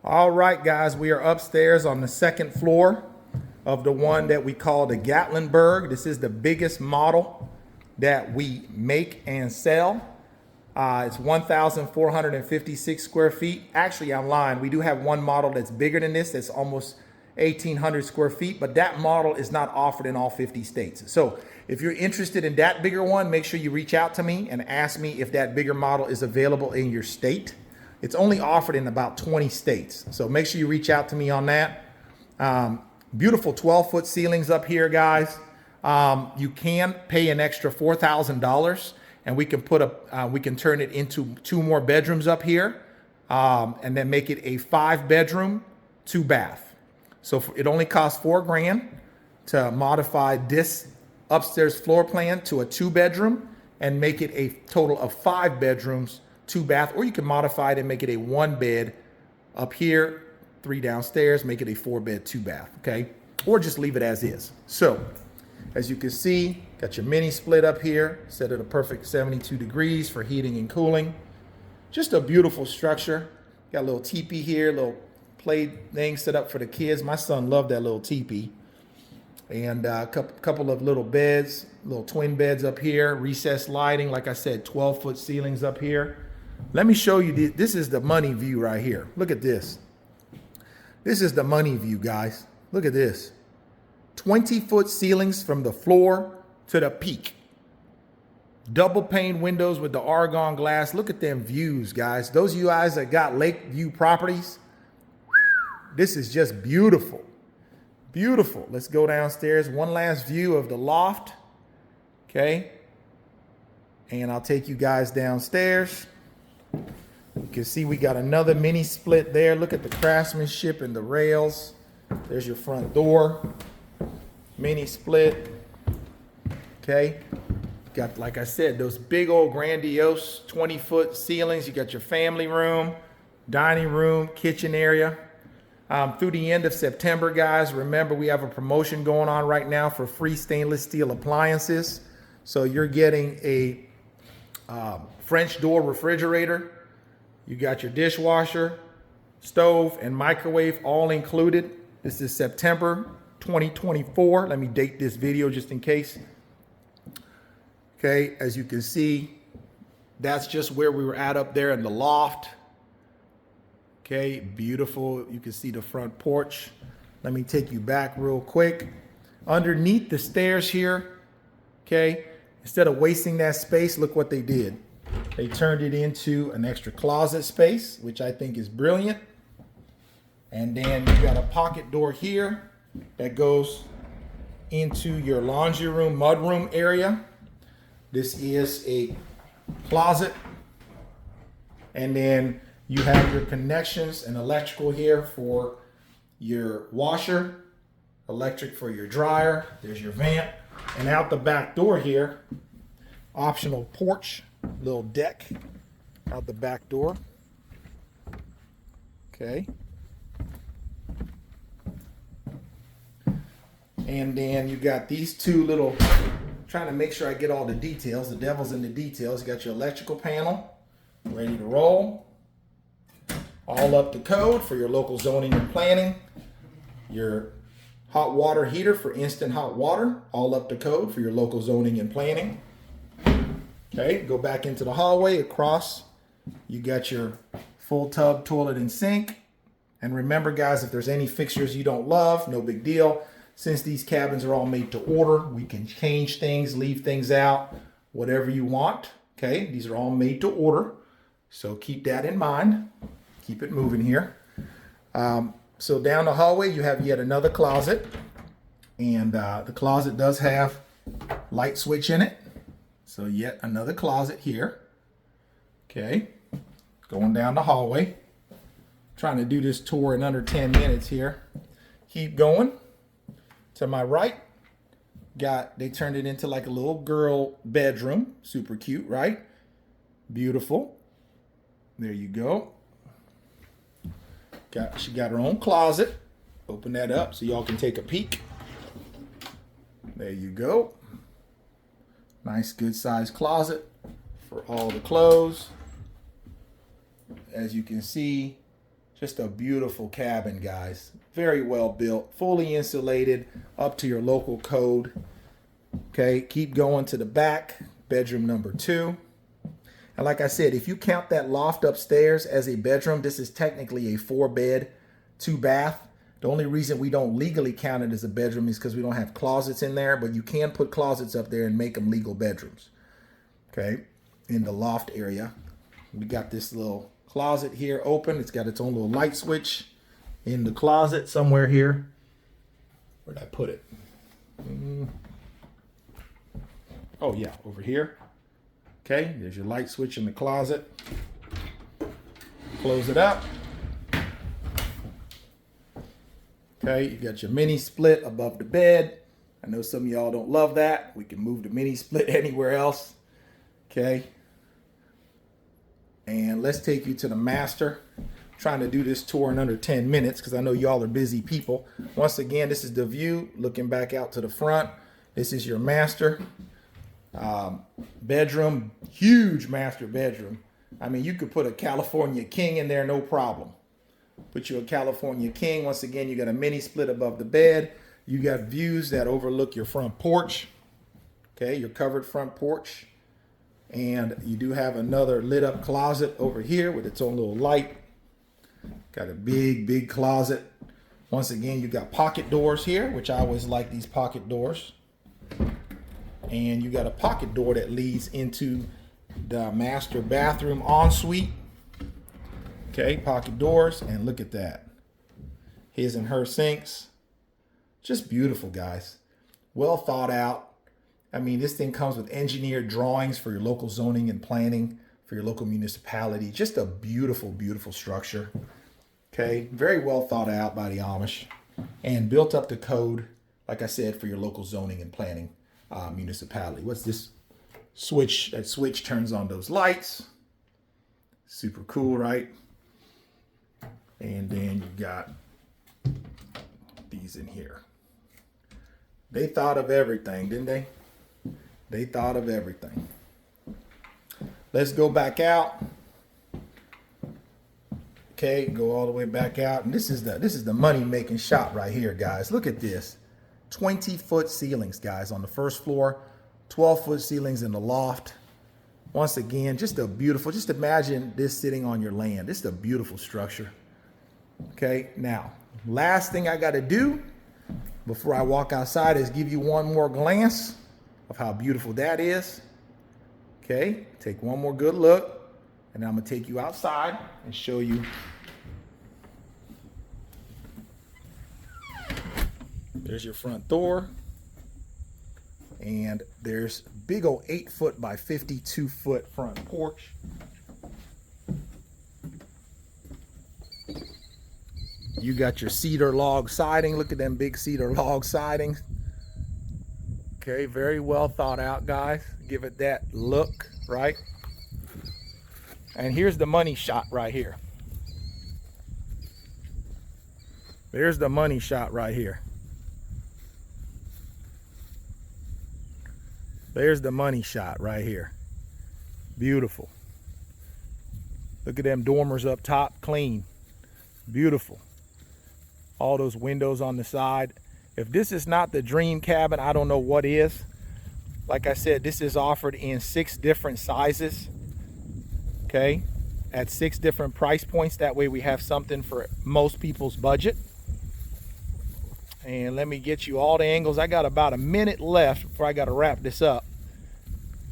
All right, guys, we are upstairs on the second floor of the one that we call the Gatlinburg. This is the biggest model that we make and sell. It's 1,456 square feet. Actually, I'm lying. We do have one model that's bigger than this. That's almost 1,800 square feet, but that model is not offered in all 50 states. So if you're interested in that bigger one, make sure you reach out to me and ask me if that bigger model is available in your state. It's only offered in about 20 states. So make sure you reach out to me on that. Beautiful 12-foot ceilings up here, guys. You can pay an extra $4,000 and we can turn it into 2 more bedrooms up here, and then make it a 5-bedroom, 2-bath. So it only costs $4 grand to modify this upstairs floor plan to a 2-bedroom and make it a total of 5 bedrooms, 2-bath, or you can modify it and make it a 1-bed up here, 3 downstairs, make it a 4-bed, 2-bath, okay? Or just leave it as is. So, as you can see, got your mini split up here, set at a perfect 72 degrees for heating and cooling. Just a beautiful structure. Got a little teepee here, little play thing set up for the kids. My son loved that little teepee. And a couple of little beds, little twin beds up here, recessed lighting. Like I said, 12-foot ceilings up here. Let me show you, this is the money view right here. Look at this. This is the money view, guys. Look at this. 20-foot ceilings from the floor to the peak. Double pane windows with the argon glass. Look at them views, guys. Those of you guys that got lake view properties, this is just beautiful. Beautiful. Let's go downstairs. One last view of the loft. Okay. And I'll take you guys downstairs. You can see we got another mini split there. Look at the craftsmanship and the rails. There's your front door. Mini split. Okay. Got, like I said, those big old grandiose 20-foot ceilings. You got your family room, dining room, kitchen area. Through the end of September, guys, remember we have a promotion going on right now for free stainless steel appliances. So you're getting a French door refrigerator. You got your dishwasher, stove, and microwave all included. This is September 2024. Let me date this video just in case. Okay, as you can see, that's just where we were at up there in the loft. Okay, beautiful. You can see the front porch. Let me take you back real quick. Underneath the stairs here, okay, instead of wasting that space, look what they did. They turned it into an extra closet space, which I think is brilliant. And then you got a pocket door here that goes into your laundry room, mudroom area. This is a closet. And then you have your connections and electrical here for your washer, electric for your dryer. There's your vent. And out the back door here, optional porch, little deck out the back door. Okay. And then you got these two little, trying to make sure I get all the details. The devil's in the details. You got your electrical panel ready to roll. All up to code for your local zoning and planning. Your hot water heater for instant hot water. All up to code for your local zoning and planning. Okay, go back into the hallway. Across, you got your full tub, toilet, and sink. And remember, guys, if there's any fixtures you don't love, no big deal. Since these cabins are all made to order, we can change things, leave things out, whatever you want. Okay, these are all made to order. So keep that in mind. Keep it moving here. So down the hallway, you have yet another closet. And the closet does have light switch in it. So yet another closet here. Okay, going down the hallway. Trying to do this tour in under 10 minutes here. Keep going. To my right, they turned it into like a little girl bedroom. Super cute, right? Beautiful. There you go. She got her own closet. Open that up so y'all can take a peek. There you go. Nice good sized closet for all the clothes. As you can see, Just a beautiful cabin, guys. Very well built, fully insulated, up to your local code. Okay, keep going to the back, bedroom number 2. And like I said, if you count that loft upstairs as a bedroom, this is technically a 4-bed, 2-bath. The only reason we don't legally count it as a bedroom is because we don't have closets in there, but you can put closets up there and make them legal bedrooms. Okay, in the loft area. We got this little closet here open. It's got its own little light switch in the closet somewhere here. Where'd I put it? Oh yeah, over here. Okay, there's your light switch in the closet. Close it up. Okay, you got your mini split above the bed. I know some of y'all don't love that. We can move the mini split anywhere else. Okay. And let's take you to the master. I'm trying to do this tour in under 10 minutes because I know y'all are busy people. Once again, this is the view looking back out to the front. This is your master bedroom, huge master bedroom. I mean, you could put a California king in there, no problem. Put you a California king. Once again, you got a mini split above the bed. You got views that overlook your front porch. Okay, your covered front porch. And you do have another lit up closet over here with its own little light. Got a big closet. Once again, you got pocket doors here, which I always like these pocket doors. And you got a pocket door that leads into the master bathroom ensuite. Okay, pocket doors, and look at that. His and her sinks. Just beautiful, guys. Well thought out. I mean, this thing comes with engineered drawings for your local zoning and planning, for your local municipality. Just a beautiful, beautiful structure. Okay, very well thought out by the Amish and built up to code, like I said, for your local zoning and planning municipality. What's this switch? That switch turns on those lights. Super cool, right? And then you got these in here. They thought of everything, didn't they? They thought of everything. Let's go back out. Okay, go all the way back out. And this is the money-making shot right here, guys. Look at this. 20-foot ceilings, guys, on the first floor. 12-foot ceilings in the loft. Once again, just a beautiful, just imagine this sitting on your land. This is a beautiful structure. Okay, now, last thing I got to do before I walk outside is give you one more glance of how beautiful that is. Okay, take one more good look, and I'm gonna take you outside and show you. There's your front door, and there's big old 8-foot by 52-foot front porch. You got your cedar log siding. Look at them big cedar log sidings. Okay, very well thought out, guys. Give it that look, right? And here's the money shot right here. There's the money shot right here. There's the money shot right here. Beautiful. Look at them dormers up top, clean. Beautiful. All those windows on the side. If this is not the dream cabin, I don't know what is. Like I said, this is offered in 6 different sizes. Okay, at 6 different price points. That way we have something for most people's budget. And let me get you all the angles. I got about a minute left before I got to wrap this up,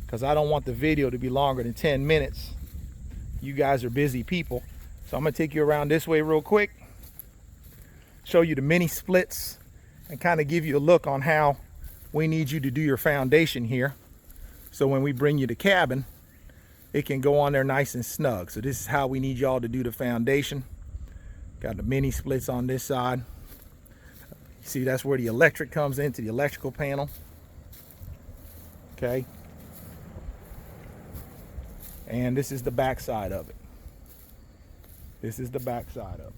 because I don't want the video to be longer than 10 minutes. You guys are busy people. So I'm going to take you around this way real quick, show you the mini splits, and kind of give you a look on how we need you to do your foundation here. So when we bring you the cabin, it can go on there nice and snug. So this is how we need y'all to do the foundation. Got the mini splits on this side. See, that's where the electric comes into the electrical panel. Okay. And this is the back side of it. This is the back side of it.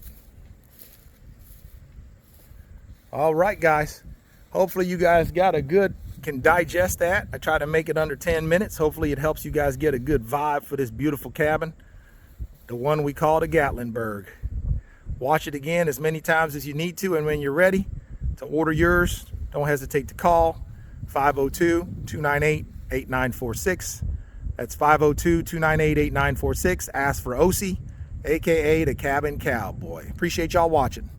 All right, guys. Hopefully you guys can digest that. I try to make it under 10 minutes. Hopefully it helps you guys get a good vibe for this beautiful cabin, the one we call the Gatlinburg. Watch it again as many times as you need to, and when you're ready to order yours, don't hesitate to call 502-298-8946. That's 502-298-8946. Ask for OC, aka the Cabin Cowboy. Appreciate y'all watching.